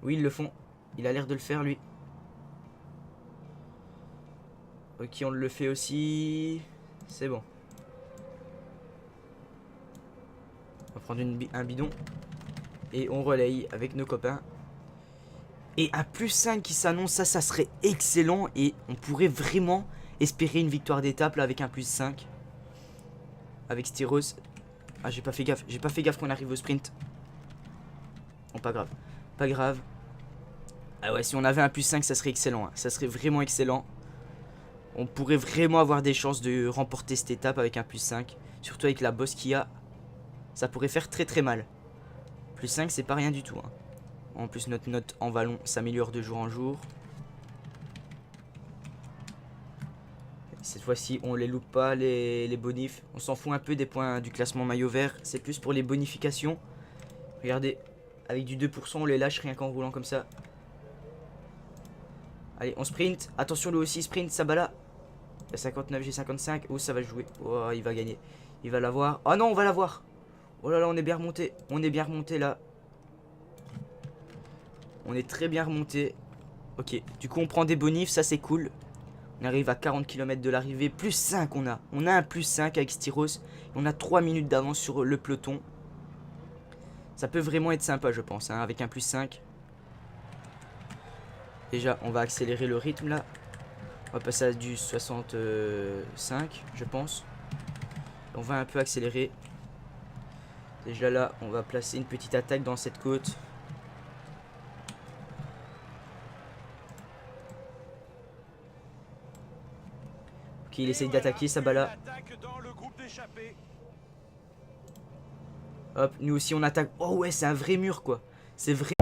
Oui, ils le font. Il a l'air de le faire, lui. Ok, on le fait aussi. C'est bon. On va prendre un bidon. Et on relaye avec nos copains. Et un plus 5 qui s'annonce, ça serait excellent. Et on pourrait vraiment espérer une victoire d'étape là avec un plus 5. Avec Styros. Ah, j'ai pas fait gaffe. J'ai pas fait gaffe qu'on arrive au sprint. Bon, pas grave. Pas grave. Ah ouais, si on avait un plus 5, ça serait excellent. Hein. Ça serait vraiment excellent. On pourrait vraiment avoir des chances de remporter cette étape avec un plus 5. Surtout avec la bosse qu'il y a. Ça pourrait faire très très mal. Plus 5, c'est pas rien du tout. Hein. En plus, notre note en vallon s'améliore de jour en jour. Cette fois-ci, on les loupe pas, les bonifs. On s'en fout un peu des points du classement maillot vert. C'est plus pour les bonifications. Regardez, avec du 2%, on les lâche rien qu'en roulant comme ça. Allez, on sprint. Attention, lui aussi sprint, Sabala. Il y a 59, j'ai 55. Oh, ça va jouer. Oh, il va gagner. Il va l'avoir. Oh non, on va l'avoir. Oh là là, on est bien remonté. On est bien remonté là. on est très bien remonté. Ok, du coup on prend des bonifs, ça c'est cool. On arrive à 40 km de l'arrivée, plus 5 on a. On a un plus 5 avec Styros. On a 3 minutes d'avance sur le peloton. Ça peut vraiment être sympa je pense, hein, avec un plus 5. Déjà on va accélérer le rythme là. On va passer à du 65 je pense. On va un peu accélérer. Déjà là on va placer une petite attaque dans cette côte. Ok, il essaye d'attaquer Sabala. Hop, nous aussi on attaque. Oh ouais, c'est un vrai mur quoi. C'est vrai.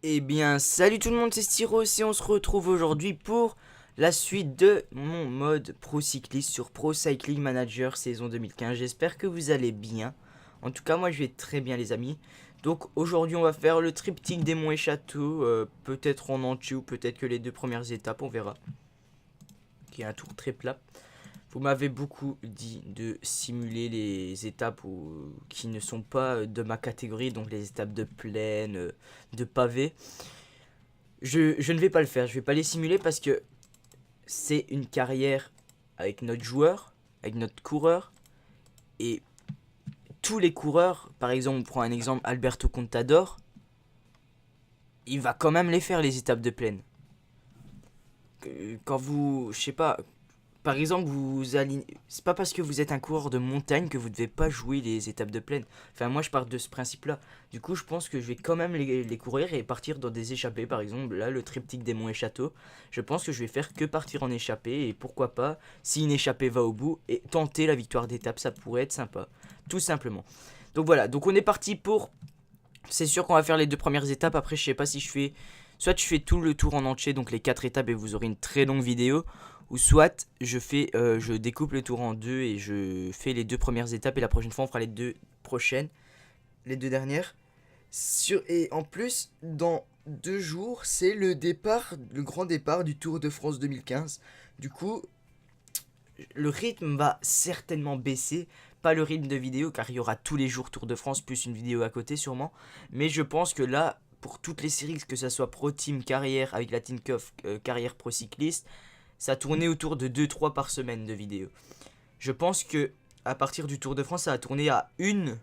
Eh bien, salut tout le monde, c'est Styros et on se retrouve aujourd'hui pour la suite de mon mode Pro Cycliste sur Pro Cycling Manager saison 2015. J'espère que vous allez bien. En tout cas, moi je vais très bien les amis. Donc aujourd'hui on va faire le triptyque des monts et châteaux, peut-être en entier ou peut-être que les 2 premières étapes, on verra. Qui est un tour très plat. Vous m'avez beaucoup dit de simuler les étapes qui ne sont pas de ma catégorie, donc les étapes de plaine, de pavé. Je ne vais pas le faire, je vais pas les simuler parce que c'est une carrière avec notre joueur, avec notre coureur. Et tous les coureurs, par exemple, on prend un exemple, Alberto Contador, il va quand même les faire les étapes de plaine. Quand vous, je sais pas, par exemple, vous alignez, c'est pas parce que vous êtes un coureur de montagne que vous devez pas jouer les étapes de plaine. Enfin, moi je pars de ce principe-là. Du coup, je pense que je vais quand même les courir et partir dans des échappées. Par exemple, là, le triptyque des monts et châteaux. Je pense que je vais faire que partir en échappée et pourquoi pas, si une échappée va au bout, et tenter la victoire d'étape, ça pourrait être sympa. Tout simplement. Donc voilà, donc on est parti pour. C'est sûr qu'on va faire les 2 premières étapes. Après, je sais pas si je fais. Soit je fais tout le tour en entier, donc les 4 étapes, et vous aurez une très longue vidéo. Ou soit je découpe le tour en 2 et je fais les 2 premières étapes. Et la prochaine fois, on fera les 2 prochaines. Les 2 dernières. Et en plus, dans 2 jours, c'est le départ, le grand départ du Tour de France 2015. Du coup, le rythme va certainement baisser. Pas le rythme de vidéo, car il y aura tous les jours Tour de France, plus une vidéo à côté sûrement. Mais je pense que là, pour toutes les séries, que ça soit Pro Team, Carrière, avec la Tinkoff, Carrière Pro Cycliste, ça tournait autour de 2-3 par semaine de vidéos. Je pense que à partir du Tour de France, ça va tourner à 1,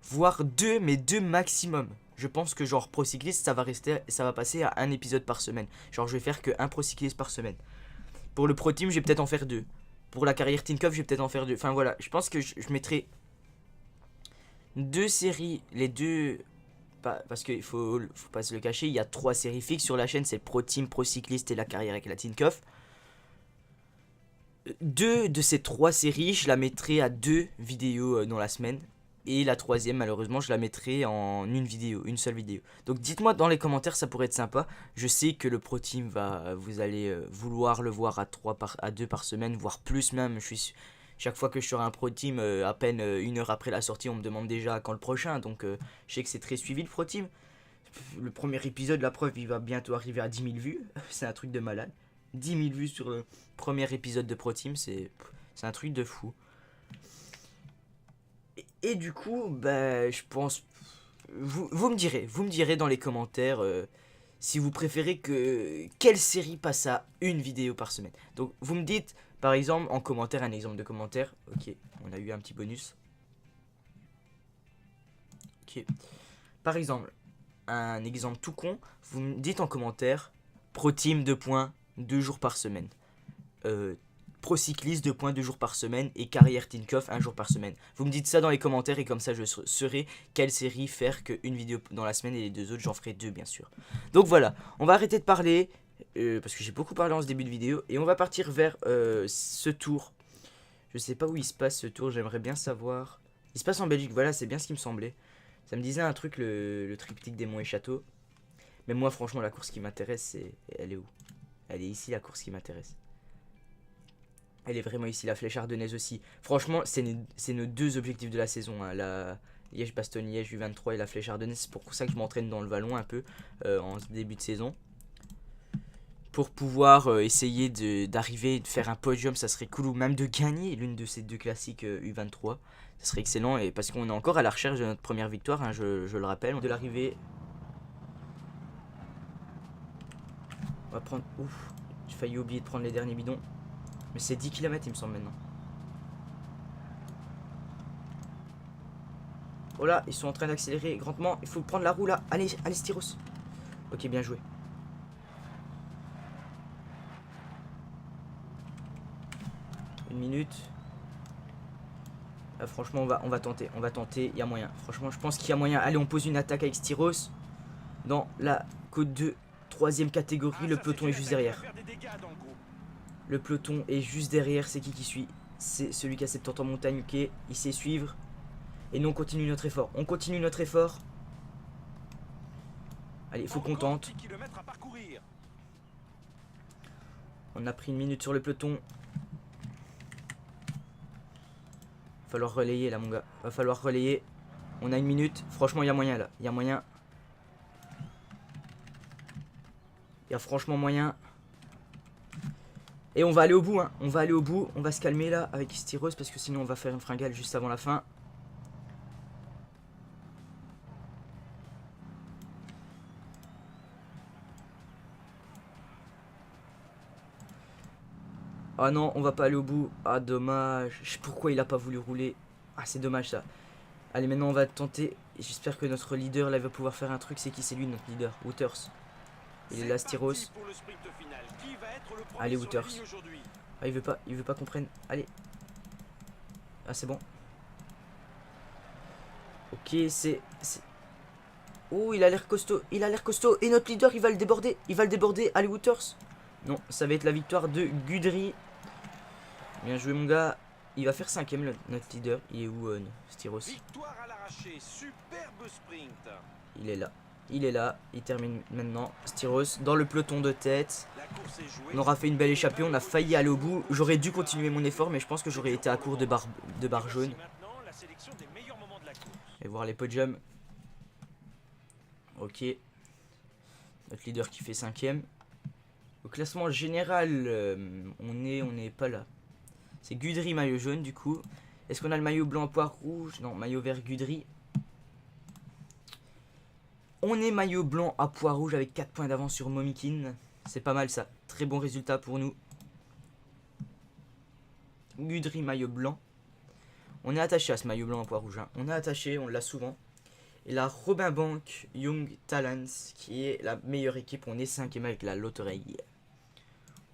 voire 2, mais 2 maximum. Je pense que genre Pro Cycliste, ça va passer à 1 épisode par semaine. Genre je vais faire que 1 Pro Cycliste par semaine. Pour le Pro Team, je vais peut-être en faire 2. Pour la carrière Tinkoff, je vais peut-être en faire 2. Enfin voilà, je pense que je mettrai 2 séries, les 2... Parce qu'il faut pas se le cacher, il y a 3 séries fixes sur la chaîne, c'est le Pro Team, Pro Cycliste et la carrière avec la Tinkoff. 2 de ces 3 séries, je la mettrai à 2 vidéos dans la semaine. Et la 3e, malheureusement, je la mettrai en une seule vidéo. Donc dites-moi dans les commentaires, ça pourrait être sympa. Je sais que le Pro Team vous allez vouloir le voir à 2 par semaine, voire plus même. Chaque fois que je serai un Pro Team, à peine 1 heure après la sortie, on me demande déjà quand le prochain. Donc je sais que c'est très suivi le Pro Team. Le premier épisode, la preuve, il va bientôt arriver à 10 000 vues. C'est un truc de malade. 10 000 vues sur le premier épisode de Pro Team, c'est un truc de fou. Et du coup, bah, je pense... Vous me direz dans les commentaires si vous préférez quelle série passe à 1 vidéo par semaine. Donc vous me dites, par exemple, en commentaire, un exemple de commentaire. Ok, on a eu un petit bonus. Ok. Par exemple, un exemple tout con, vous me dites en commentaire, Pro Team 2 jours par semaine. Pro Cycliste 2 jours par semaine et Carrière Tinkoff 1 jour par semaine. Vous me dites ça dans les commentaires et comme ça je saurai quelle série faire qu'une vidéo dans la semaine et les 2 autres j'en ferai 2 bien sûr. Donc voilà, on va arrêter de parler parce que j'ai beaucoup parlé en ce début de vidéo et on va partir vers ce tour. Je sais pas où il se passe ce tour, j'aimerais bien savoir. Il se passe en Belgique, voilà, c'est bien ce qui me semblait. Ça me disait un truc, le triptyque des monts et châteaux. Mais moi franchement la course qui m'intéresse, elle est où? Elle est ici la course qui m'intéresse. Elle est vraiment ici, la flèche ardennaise aussi. Franchement, c'est nos 2 objectifs de la saison. Hein. La Liège-Bastogne-Liège U23 et la flèche ardennaise. C'est pour ça que je m'entraîne dans le vallon un peu en début de saison. pour pouvoir essayer d'arriver, de faire un podium, ça serait cool, ou même de gagner l'une de ces deux classiques U23. Ça serait excellent, et parce qu'on est encore à la recherche de notre première victoire, hein, je le rappelle, de l'arrivée. On va prendre... Ouf, j'ai failli oublier de prendre les derniers bidons. Mais c'est 10 km il me semble maintenant. Oh là, ils sont en train d'accélérer grandement. Il faut prendre la roue là. Allez, allez Styros. Ok, bien joué. Une minute. Là, franchement, on va tenter. On va tenter. Il y a moyen. Franchement, je pense qu'il y a moyen. Allez, on pose une attaque avec Styros. Dans la côte 2, 3ème catégorie. Le peloton est juste derrière. Le peloton est juste derrière. C'est qui suit? C'est celui qui a 70 en montagne. Ok, il sait suivre. Et nous, on continue notre effort. On continue notre effort. Allez, il faut qu'on tente. On a pris une minute sur le peloton. Va falloir relayer là, mon gars. Va falloir relayer. On a une minute. Franchement, il y a moyen là. Il y a moyen. Il y a franchement moyen. Et on va aller au bout, hein. On va aller au bout. On va se calmer là avec Styros parce que sinon on va faire une fringale juste avant la fin. Ah non, on va pas aller au bout. Ah, dommage. Pourquoi il a pas voulu rouler? Ah, c'est dommage ça. Allez, maintenant on va tenter. J'espère que notre leader là va pouvoir faire un truc. C'est qui? C'est lui notre leader, Wouters. Il est là, Styros. Allez, Wouters. Ah, il veut pas qu'on prenne. Allez. Ah, c'est bon. Ok, c'est... Oh, il a l'air costaud. Il a l'air costaud. Et notre leader, il va le déborder. Il va le déborder. Allez, Wouters. Non, ça va être la victoire de Gudry. Bien joué, mon gars. Il va faire 5ème, notre leader. Il est où, Styros? Il est là. Il est là. Il termine maintenant. Styros dans le peloton de tête. On aura fait une belle échappée. On a failli aller au bout. J'aurais dû continuer mon effort, mais je pense que j'aurais été à court de barre jaune. Et voir les podiums. Ok. Notre leader qui fait 5ème. Au classement général, on n'est pas là. C'est Gudry maillot jaune du coup. Est-ce qu'on a le maillot blanc à poire rouge? Non, maillot vert Gudry. On est maillot blanc à poire rouge avec 4 points d'avance sur Momikin. C'est pas mal ça. Très bon résultat pour nous. Gudry maillot blanc. On est attaché à ce maillot blanc à poire rouge, hein. On est attaché, on l'a souvent. Et la Robin Bank Young Talents qui est la meilleure équipe. On est 5ème avec la loterie.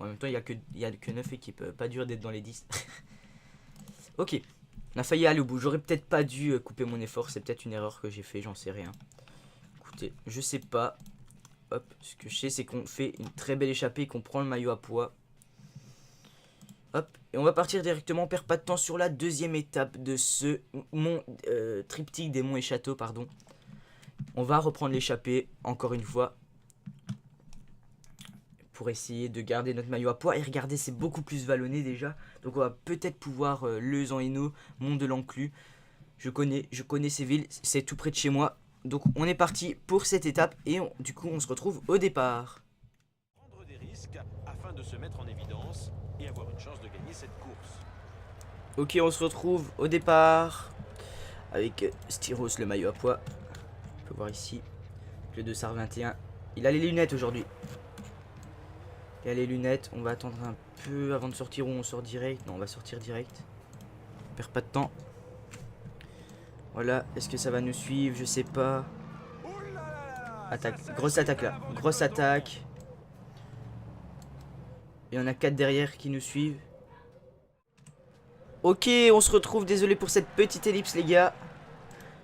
En même temps, il y a que 9 équipes. Pas dur d'être dans les 10. Ok. On a failli aller au bout. J'aurais peut-être pas dû couper mon effort. C'est peut-être une erreur que j'ai fait. J'en sais rien. Écoutez, je sais pas. Hop. Ce que je sais, c'est qu'on fait une très belle échappée et qu'on prend le maillot à poids. Hop. Et on va partir directement. On perd pas de temps sur la 2ème étape de ce triptyque des monts et châteaux. Pardon. On va reprendre l'échappée. Encore une fois. Pour essayer de garder notre maillot à poids. Et regardez, c'est beaucoup plus vallonné déjà. Donc on va peut-être pouvoir Leuze en Hainaut, Mont de l'Enclus. Je connais ces villes, c'est tout près de chez moi. Donc on est parti pour cette étape et du coup on se retrouve au départ. Prendre des risques afin de se mettre en évidence et avoir une chance de gagner cette course. Ok, on se retrouve au départ avec Styros le maillot à poids. On peut voir ici le 221. Il a les lunettes aujourd'hui. Il a les lunettes, on va attendre un peu avant de sortir ou on sort direct. Non, on va sortir direct. On perd pas de temps. Voilà, est-ce que ça va nous suivre? Je sais pas. Attaque, grosse attaque là. Grosse attaque. Il y en a 4 derrière qui nous suivent. Ok, on se retrouve. Désolé pour cette petite ellipse, les gars.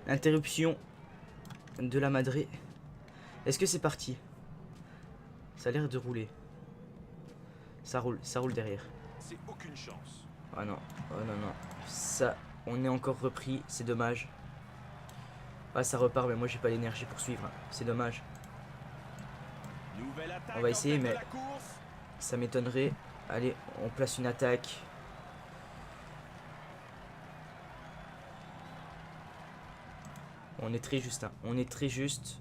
Interruption de la madrée. Est-ce que c'est parti? Ça a l'air de rouler. Ça roule derrière. C'est aucune chance. Ah non, oh non, non. Ça, on est encore repris, c'est dommage. Ah, ça repart, mais moi j'ai pas l'énergie pour suivre. Hein. C'est dommage. On va essayer, mais ça m'étonnerait. Allez, on place une attaque. On est très juste, hein. On est très juste.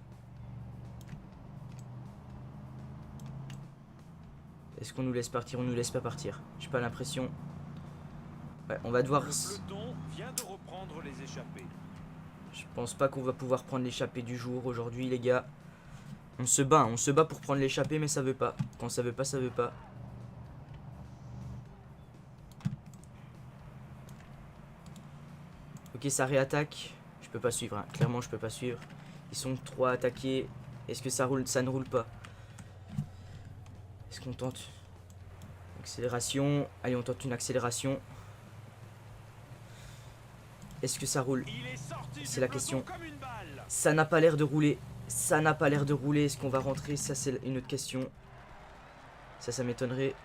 Est-ce qu'on nous laisse partir? On nous laisse pas partir. J'ai pas l'impression. Ouais, on va devoir... Le peloton vient de reprendre les échappées. Je pense pas qu'on va pouvoir prendre l'échappée du jour aujourd'hui, les gars. On se bat pour prendre l'échappée, mais ça veut pas. Quand ça veut pas, ça veut pas. Ok, ça réattaque. Je peux pas suivre, hein. Clairement, je peux pas suivre. Ils sont 3 attaqués. Est-ce que ça roule? Ça ne roule pas. Est-ce qu'on tente? Accélération. Allez, on tente une accélération. Est-ce que ça roule? C'est la question. Ça n'a pas l'air de rouler. Ça n'a pas l'air de rouler. Est-ce qu'on va rentrer? Ça, c'est une autre question. Ça m'étonnerait.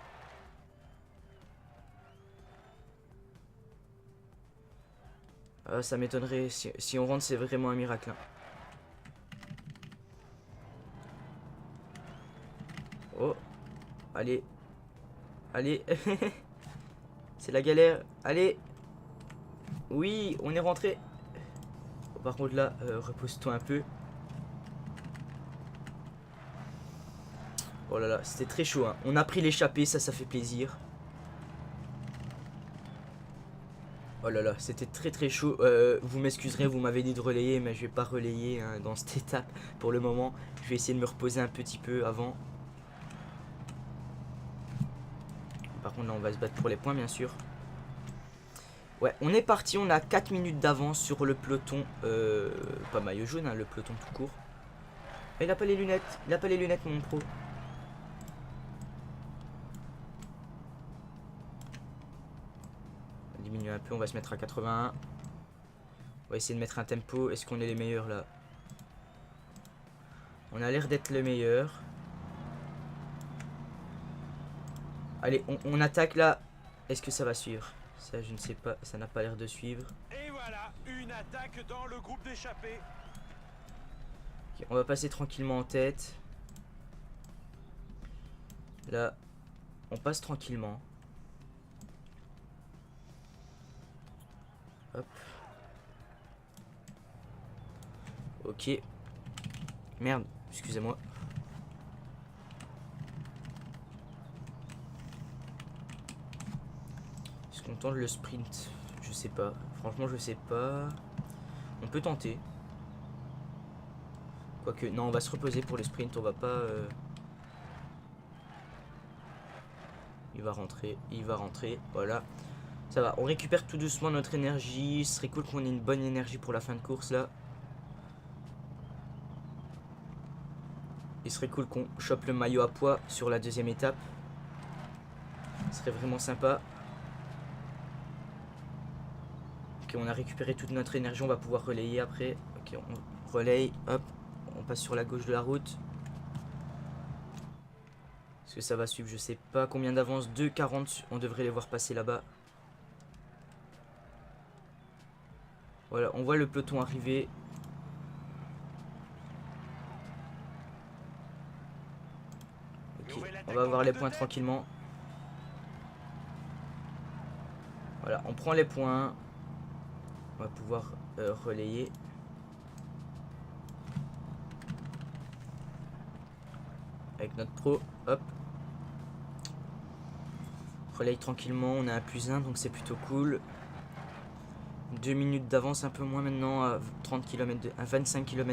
Ça m'étonnerait. Si on rentre, c'est vraiment un miracle, hein. Oh. Allez. Allez. C'est la galère. Allez. Oui, on est rentré. Par contre là, repose-toi un peu. Oh là là, c'était très chaud, hein. On a pris l'échappée, ça fait plaisir. Oh là là, c'était très chaud. Vous m'excuserez, vous m'avez dit de relayer, mais je vais pas relayer, hein, dans cette étape pour le moment. Je vais essayer de me reposer un petit peu avant. Par contre là, on va se battre pour les points, bien sûr. Ouais, on est parti, on a 4 minutes d'avance sur le peloton, pas maillot jaune, hein, le peloton tout court. Et il a pas les lunettes, mon pro. On va diminuer un peu, on va se mettre à 81. On va essayer de mettre un tempo, est-ce qu'on est les meilleurs là? On a l'air d'être les meilleurs. Allez, on attaque là, est-ce que ça va suivre? Ça, je ne sais pas, ça n'a pas l'air de suivre. Et voilà, une attaque dans le groupe d'échappés. Okay, on va passer tranquillement en tête. Là, on passe tranquillement. Hop. Ok. Merde, excusez-moi. On tente le sprint, je sais pas. Franchement, je sais pas. On peut tenter. Quoique, non, on va se reposer pour le sprint. On va pas. Il va rentrer. Voilà. Ça va. On récupère tout doucement notre énergie. Ce serait cool qu'on ait une bonne énergie pour la fin de course là. Il serait cool qu'on chope le maillot à poids sur la deuxième étape. Ce serait vraiment sympa. Ok, on a récupéré toute notre énergie, on va pouvoir relayer après. Ok, on relaye, hop, on passe sur la gauche de la route. Est-ce que ça va suivre? Je sais pas combien d'avance, 2,40, on devrait les voir passer là-bas. Voilà, on voit le peloton arriver. Ok, on va avoir les points tranquillement. Voilà, on prend les points. On va pouvoir relayer. Avec notre pro, hop. Relaye tranquillement, on a un +1 donc c'est plutôt cool. 2 minutes d'avance, un peu moins maintenant, à 30 km à 25 km